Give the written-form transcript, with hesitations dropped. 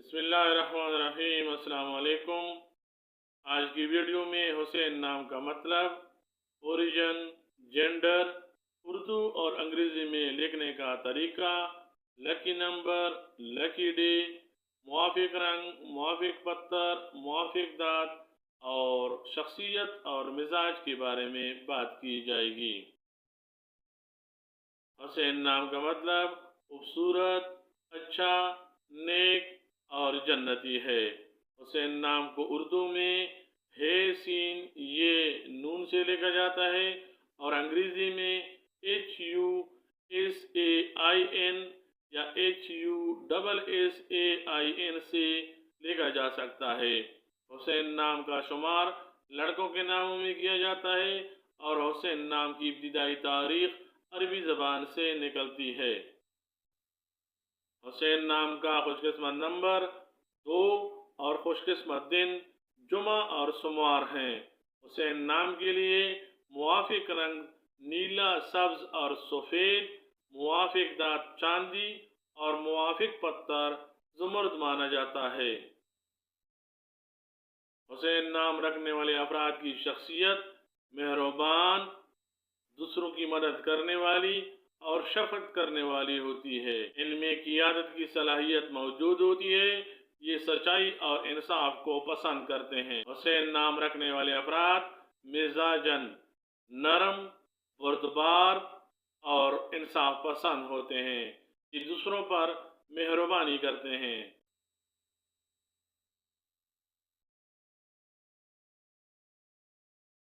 बिस्मिल्लाहिर्रहमानिर्रहीम। अस्सलाम वालेकुम। आज की वीडियो में हुसैन नाम का मतलब, ओरिजिन, जेंडर, उर्दू और अंग्रेज़ी में लिखने का तरीका, लकी नंबर, लकी डे, मुआफिक रंग, मुआफिक पत्थर, मुआफिक दांत और शख्सियत और मिजाज के बारे में बात की जाएगी। हुसैन नाम का मतलब खूबसूरत, अच्छा, नेक और जन्नती है। हुसैन नाम को उर्दू में हे सीन ये नून से लिखा जाता है और अंग्रेजी में HUSAIN या HUSSAIN से लिखा जा सकता है। हुसैन नाम का शुमार लड़कों के नामों में किया जाता है और हुसैन नाम की इब्तिदाई तारीख अरबी ज़बान से निकलती है। हुसैन नाम का खुशकिस्मत नंबर 2 और खुशकिस्मत दिन जुमा और सोमवार हैं। हुसैन नाम के लिए मुआफिक रंग नीला, सब्ज और सफ़ेद, मुआफिक दांत चांदी और मुआफिक पत्थर ज़ुमर्द माना जाता है। हुसैन नाम रखने वाले अफराद की शख्सियत मेहरबान, दूसरों की मदद करने वाली और शफकत करने वाली होती है। इनमें क़ियादत की सलाहियत मौजूद होती है। ये सच्चाई और इंसाफ को पसंद करते हैं। हुसैन नाम रखने वाले अफराद मिजाजन नरम, बुर्दबार और इंसाफ पसंद होते हैं। ये दूसरों पर मेहरबानी करते हैं।